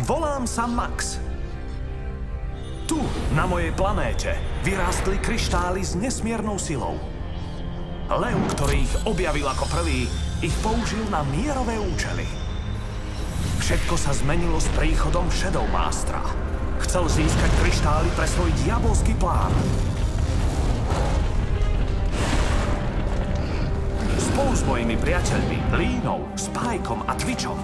Volám sa Max. Tu, na mojej planéte, vyrástli kryštály s nesmiernou silou. Lev, ktorý ich objavil ako prvý, ich použil na mierové účely. Všetko sa zmenilo s príchodom Shadow Mastera. Chcel získať kryštály pre svoj diabolský plán. Spolu s mojimi priateľmi, Línou, Spajkom a Twitchom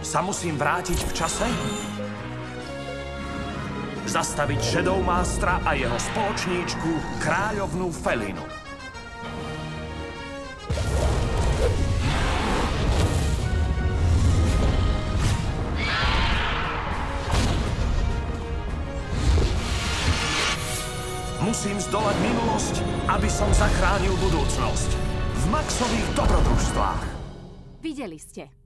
sa musím vrátiť v čase, zastaviť Shadow Mastera a jeho spoločníčku, kráľovnú Felinu. Musím zdolať minulosť, aby som zachránil budúcnosť. V Maxových dobrodružstvách. Videli ste.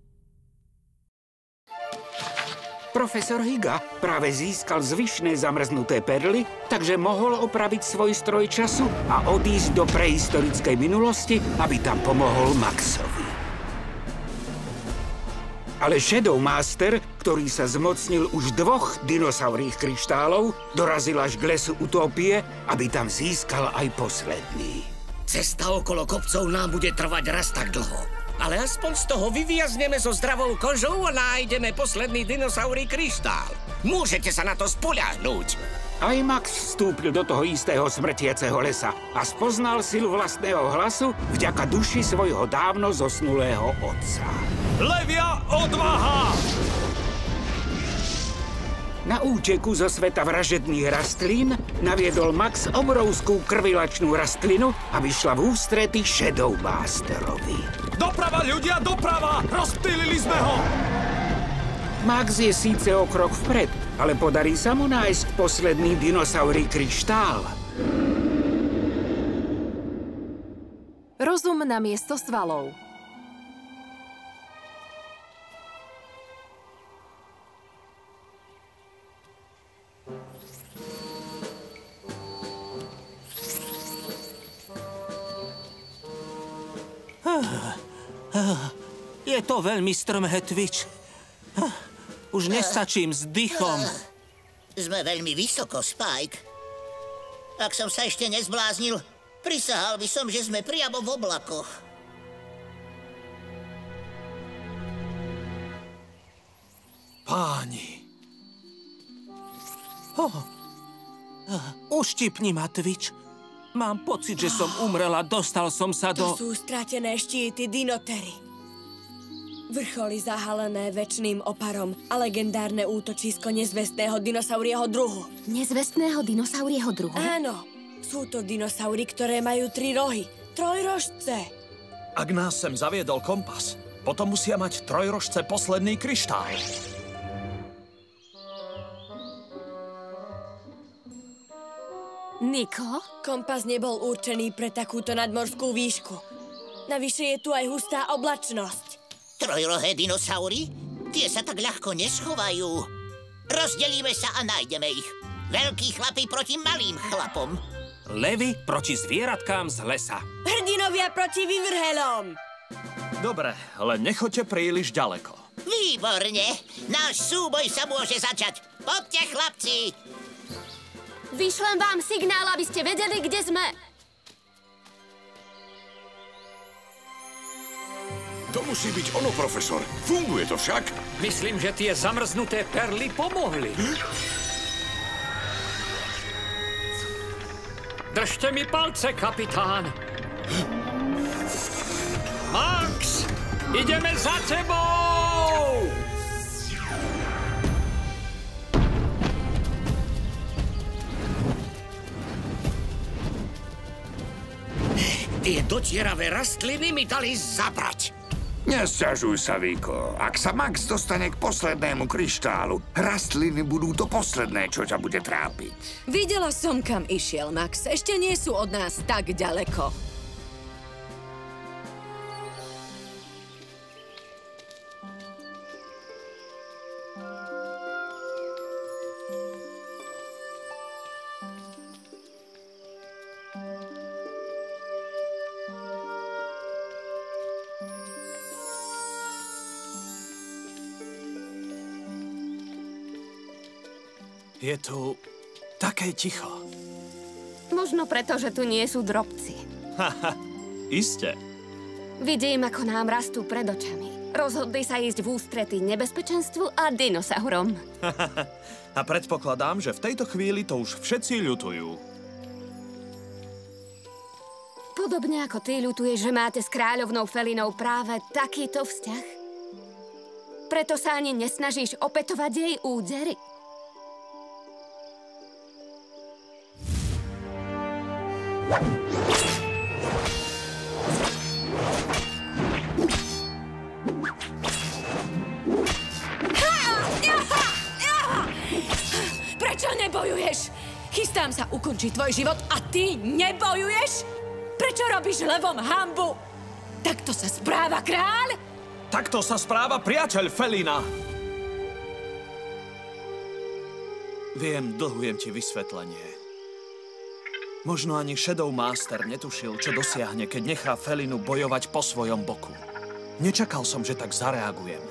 Profesor Higa práve získal zvyšné zamrznuté perly, takže mohol opraviť svoj stroj času a odísť do prehistorickej minulosti, aby tam pomohol Maxovi. Ale Shadow Master, ktorý sa zmocnil už 2 dinosaurích kryštálov, dorazil až k lesu Utópie, aby tam získal aj posledný. Cesta okolo kopcov nám bude trvať raz tak dlho. Ale aspoň z toho vyviazneme so zdravou kožou a nájdeme posledný dinosaurý kryštál. Môžete sa na to spoľahnúť. Aj Max vstúpil do toho istého smrtiaceho lesa a spoznal silu vlastného hlasu vďaka duši svojho dávno zosnulého otca. Levia odvaha! Na úteku zo sveta vražedných rastlín naviedol Max obrovskú krvilačnú rastlinu, aby šla v ústrety Shadow Masterovi. Doprava, ľudia, doprava! Rozptýlili sme ho! Max je síce o krok vpred, ale podarí sa mu nájsť posledný dinosaurý kryštál. Rozum na miesto svalov. Je to veľmi strmé, Twitch. Už nestačím s dýchom. Sme veľmi vysoko, Spike. Ak som sa ešte nezbláznil, prisahal by som, že sme priamo v oblakoch. Páni. Uštipni ma, Twitch. Mám pocit, že som umrel a dostal som sa do... To sú stratené štíty dinotery. Vrcholy zahalené večným oparom a legendárne útočisko nezvestného dinosaurieho druhu. Nezvestného dinosaurieho druhu? Áno. Sú to dinosaury, ktoré majú 3 rohy. Trojrožce. Ak nás sem zaviedol kompas, potom musia mať trojrožce posledný kryštál. Niko? Kompas nebol určený pre takúto nadmorskú výšku. Navyše je tu aj hustá oblačnosť. Trojrohé dinosaury? Tie sa tak ľahko neschovajú. Rozdelíme sa a nájdeme ich. Veľkí chlapi proti malým chlapom. Levy proti zvieratkám z lesa. Hrdinovia proti vyvrhelom. Dobre, len nechoďte príliš ďaleko. Výborne. Náš súboj sa môže začať. Poďte, chlapci. Vyšlem vám signál, aby ste vedeli, kde sme. To musí byť ono, profesor. Funguje to však. Myslím, že tie zamrznuté perly pomohli. Držte mi palce, kapitán. Max, ideme za tebou! Tie dotieravé rastliny mi dali zabrať. Nesťažuj sa, Viko. Ak sa Max dostane k poslednému kryštálu, rastliny budú to posledné, čo ťa bude trápiť. Videla som, kam išiel Max. Ešte nie sú od nás tak ďaleko. Je tu také ticho. Možno preto, že tu nie sú drobci. Haha, iste. Vidím, ako nám rastú pred očami. Rozhodli sa ísť v ústrety nebezpečenstvu a dinosaurom. A predpokladám, že v tejto chvíli to už všetci ľutujú. Podobne ako ty ľutuješ, že máte s kráľovnou Felinou práve takýto vzťah. Preto sa ani nesnažíš opätovať jej údery. Prečo nebojuješ? Chystám sa ukončiť tvoj život a ty nebojuješ? Prečo robíš levom hanbu? Takto sa správa kráľ? Takto sa správa priateľ Felina. Viem, dlhujem ti vysvetlenie. Možno ani Shadow Master netušil, čo dosiahne, keď nechá Felinu bojovať po svojom boku. Nečakal som, že tak zareagujem.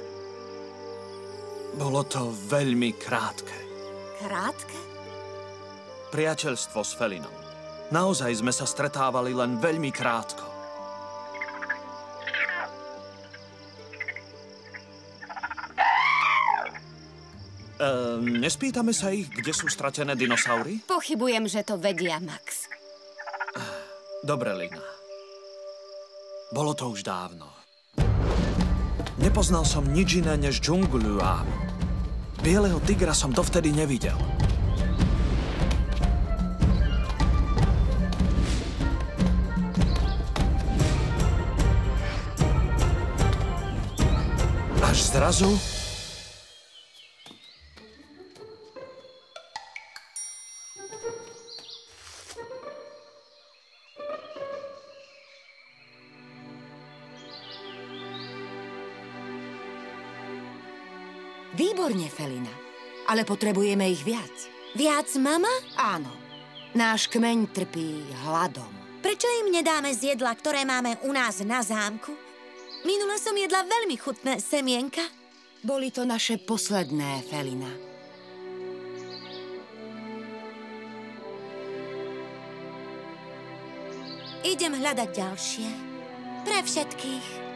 Bolo to veľmi krátke. Krátke? Priateľstvo s Felinou. Naozaj sme sa stretávali len veľmi krátko. Nespýtame sa ich, kde sú stratené dinosaury? Pochybujem, že to vedia, Max. Dobre, Lina. Bolo to už dávno. Nepoznal som nič iné než džungľu a bieleho tigra som dovtedy nevidel. Až zrazu... Výborne, Felina. Ale potrebujeme ich viac. Viac, mama? Áno. Náš kmeň trpí hladom. Prečo im nedáme z jedla, ktoré máme u nás na zámku? Minule som jedla veľmi chutné semienka. Boli to naše posledné, Felina. Idem hľadať ďalšie. Pre všetkých.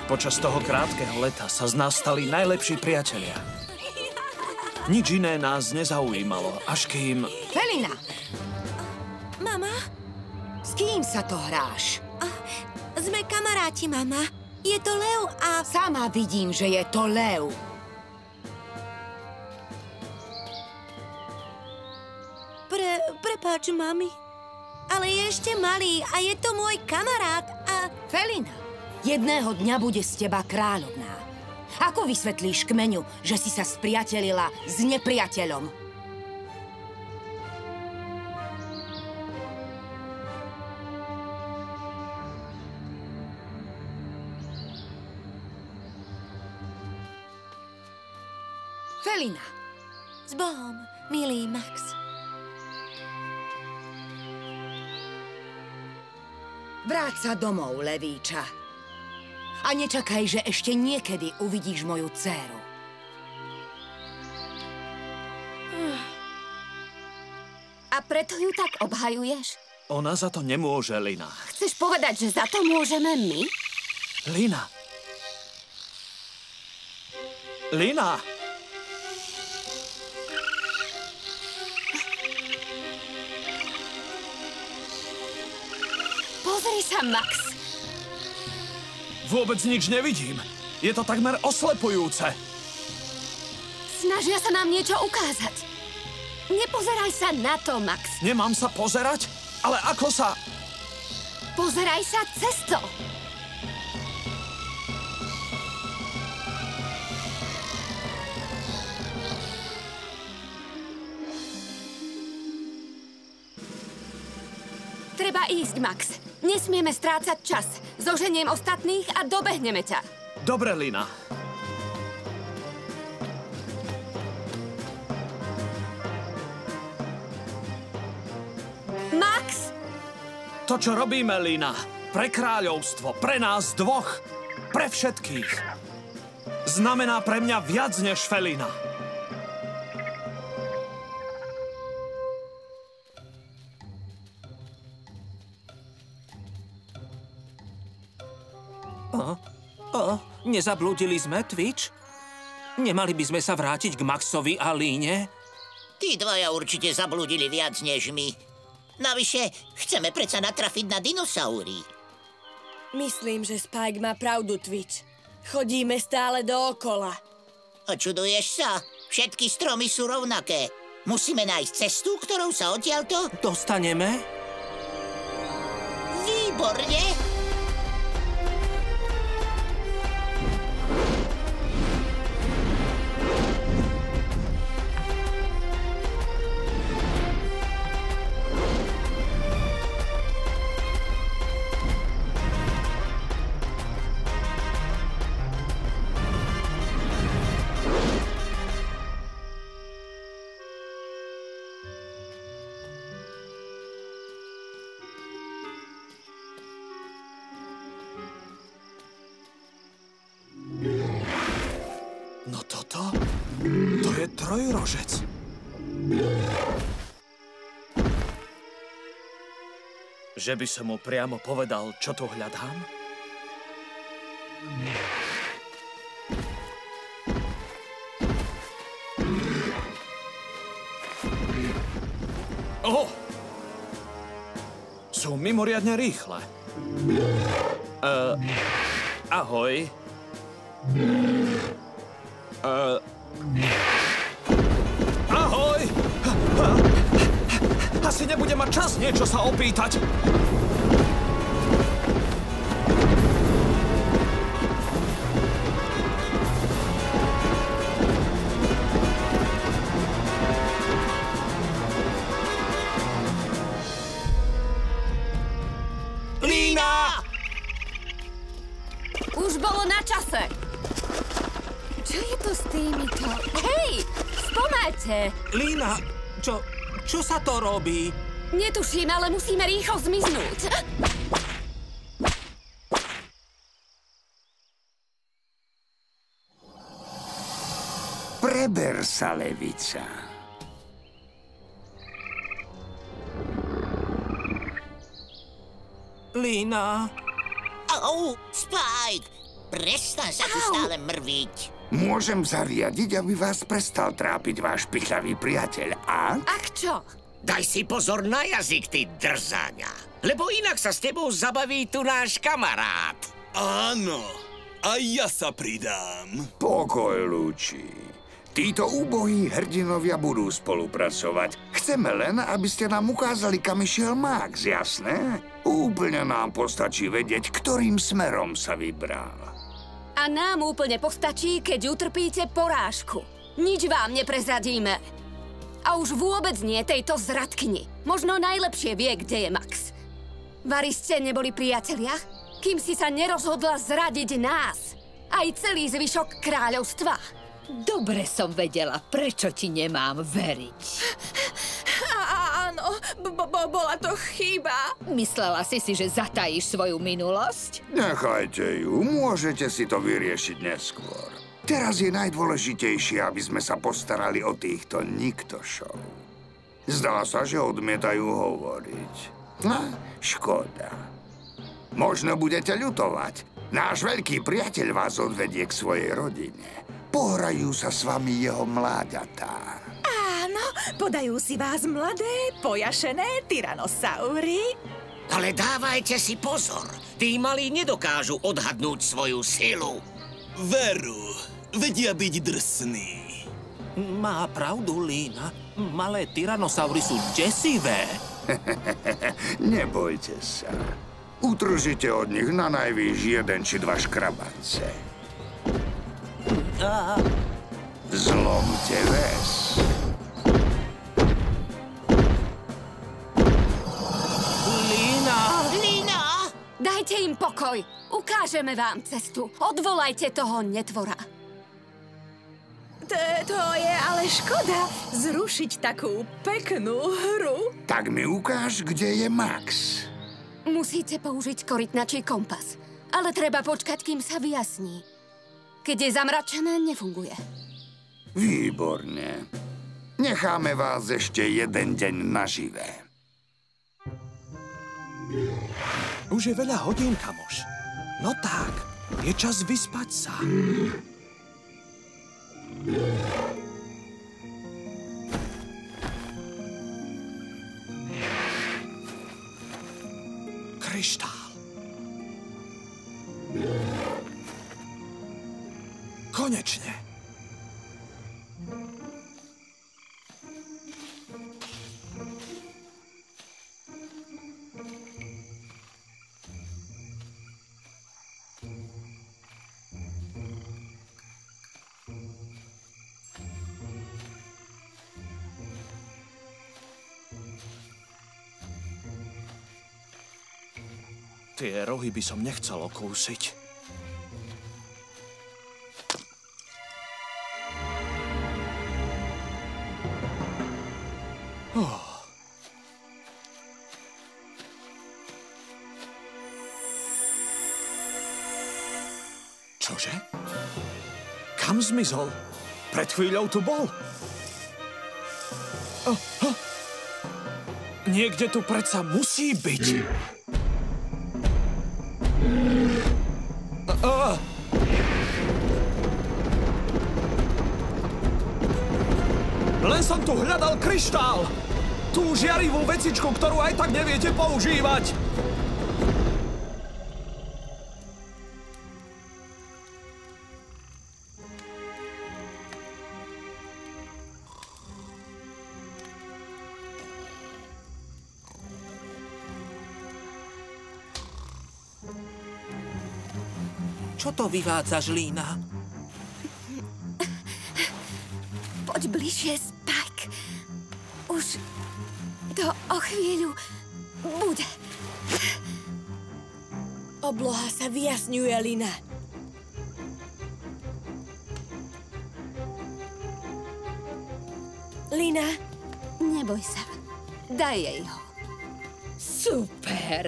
Počas toho krátkeho leta sa z nás stali najlepší priatelia. Nič iné nás nezaujímalo, až kým... Felina! Mama? S kým sa to hráš? Sme kamaráti, mama. Je to Leo a... Sama vidím, že je to Leo. Prepáč, mami. Ale je ešte malý a je to môj kamarát a... Felina, jedného dňa bude z teba kráľovná. Ako vysvetlíš kmeňu, že si sa spriatelila s nepriateľom? Felina. S Bohom, milý Max. Vráť sa domov, levíča. A nečakaj, že ešte niekedy uvidíš moju dcéru. A preto ju tak obhajuješ? Ona za to nemôže, Lina. Chceš povedať, že za to môžeme my? Lina! Lina! Pozri sa, Max. Vôbec nič nevidím. Je to takmer oslepujúce. Snažia sa nám niečo ukázať. Nepozeraj sa na to, Max. Nemám sa pozerať? Ale ako sa... Pozeraj sa cez to. Treba ísť, Max. Nesmieme strácať čas. Zoženiem ostatných a dobehneme ťa. Dobre, Lina. Max! To, čo robíme, Lina, pre kráľovstvo, pre nás dvoch, pre všetkých, znamená pre mňa viac než Felina. Nezablúdili sme, Twitch? Nemali by sme sa vrátiť k Maxovi a Líne? Tí dvaja určite zablúdili viac než my. Navyše, chceme predsa natrafiť na dinosaury. Myslím, že Spike má pravdu, Twitch. Chodíme stále dookola. A čuduješ sa? Všetky stromy sú rovnaké. Musíme nájsť cestu, ktorou sa odtiaľto... Dostaneme? Výborne! No toto? To je trojrožec. Že by som mu priamo povedal, čo tu hľadám? Sú mimoriadne rýchle. Ahoj. Ahoj! Asi nebude mať čas niečo sa opýtať. Lína! Už bolo na čase. Čo je to s týmito? Hej, spomaľte! Lína, čo sa to robí? Netuším, ale musíme rýchlo zmiznúť. Preber sa, levica. Lína. Au, Spike! Prestaň sa tu stále mrviť. Môžem zariadiť, aby vás prestal trápiť váš pichľavý priateľ, a? Ak čo? Daj si pozor na jazyk, ty drzáňa. Lebo inak sa s tebou zabaví tu náš kamarát. Áno, aj ja sa pridám. Pokoj, Luči. Títo úbohí hrdinovia budú spolupracovať. Chceme len, aby ste nám ukázali, kam išiel Max, jasné? Úplne nám postačí vedieť, ktorým smerom sa vybral. A nám úplne postačí, keď utrpíte porážku. Nič vám neprezradíme. A už vôbec nie tejto zradkyni. Možno najlepšie vie, kde je Max. Vari ste neboli priatelia, kým si sa nerozhodla zradiť nás. Aj celý zvyšok kráľovstva. Dobre som vedela, prečo ti nemám veriť. Áno, bola to chyba. Myslela si, že zatajíš svoju minulosť? Nechajte ju, môžete si to vyriešiť neskôr. Teraz je najdôležitejšie, aby sme sa postarali o týchto niktošov. Zdá sa, že odmietajú hovoriť. No, škoda. Možno budete ľutovať. Náš veľký priateľ vás odvedie k svojej rodine. Pohrajú sa s vami jeho mláďatá. Áno, podajú si vás mladé, pojašené tyranosaury. Ale dávajte si pozor. Tí malí nedokážu odhadnúť svoju silu. Veru, vedia byť drsní. Má pravdu, Lína. Malé tyranosaury sú desivé. Nebojte sa. Utržite od nich na najvýš 1 či 2 škrabance. Zlomte väz. Dajte im pokoj. Ukážeme vám cestu. Odvolajte toho netvora. To je ale škoda zrušiť takú peknú hru. Tak mi ukáž, kde je Max. Musíte použiť korytnačí kompas. Ale treba počkať, kým sa vyjasní. Keď je zamračené, nefunguje. Výborne. Necháme vás ešte jeden deň naživé. Už je veľa hodín, kamoš. No tak, je čas vyspať sa. Kryštál. Konečne. Tie rohy by som nechcel okúsiť. Čože? Kam zmizol? Pred chvíľou tu bol. Niekde tu predsa musí byť. Len som tu hľadal kryštál. Tú žiarivú vecičku, ktorú aj tak neviete používať. Čo to vyvádzaš, Lína? Poď bližšie, Spike. Už to o chvíľu bude. Obloha sa vyjasňuje, Lina. Lina? Neboj sa. Daj jej ho. Super.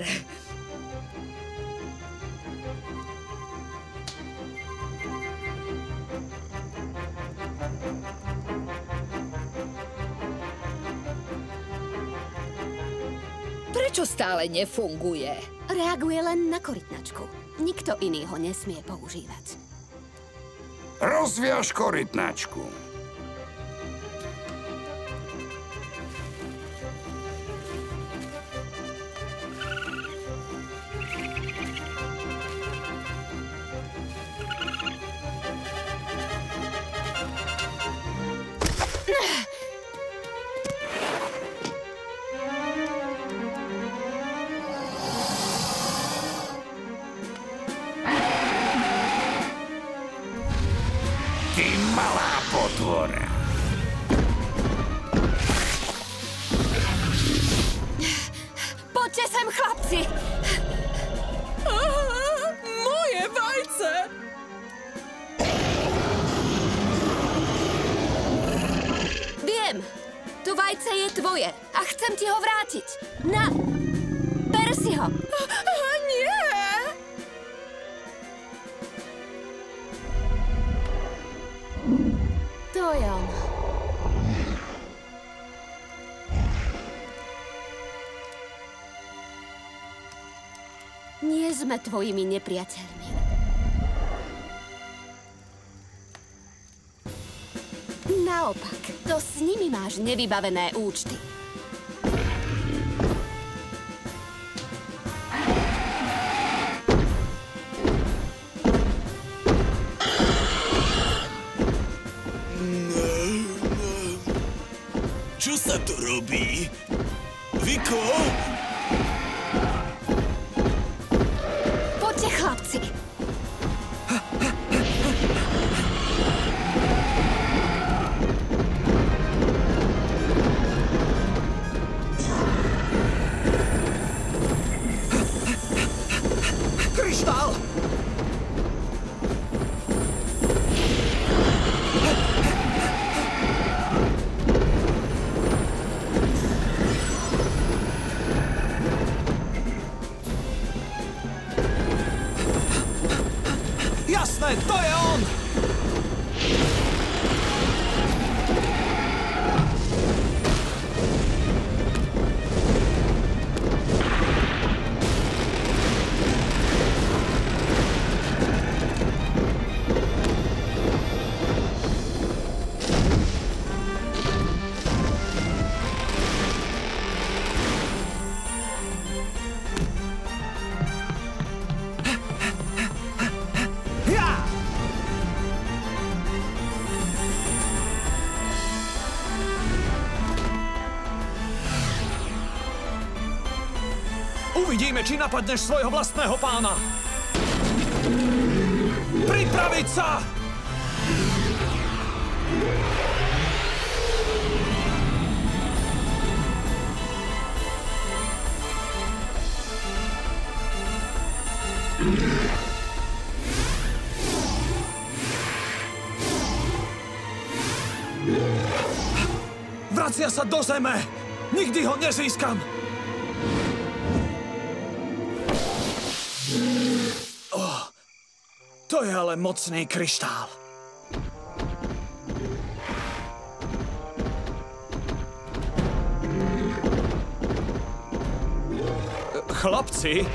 Prečo stále nefunguje? Reaguje len na korytnačku. Nikto iný ho nesmie používať. Rozviaž korytnačku. Poďte sem, chlapci! Moje vajce! Viem, to vajce je tvoje a chcem ti ho vrátiť. Na! Ber si ho! Nie! To je on. Nie sme tvojimi nepriateľmi. Naopak, to s nimi máš nevybavené účty. Čo sa tu robí? Viko? Poďte, chlapci! kryštál! Jasné, to je on! Uvidíme, či napadneš svojho vlastného pána. Pripraviť sa! Vracia sa do zeme! Nikdy ho nezískam! To je ale mocný kryštál. Chlapci?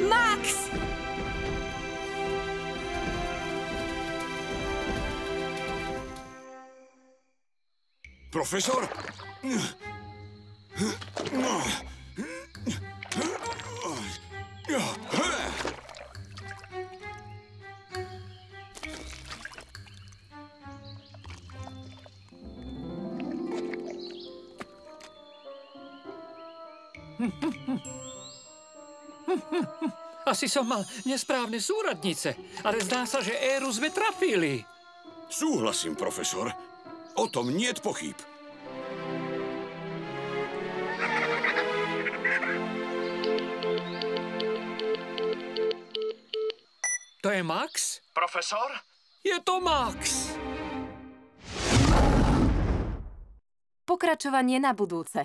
Max! Profesor? Asi som mal nesprávne súradnice, ale zdá sa, že éru sme trafili. Súhlasím, profesor. O tom niet pochýb. To je Max? Profesor? Je to Max! Pokračovanie na budúce.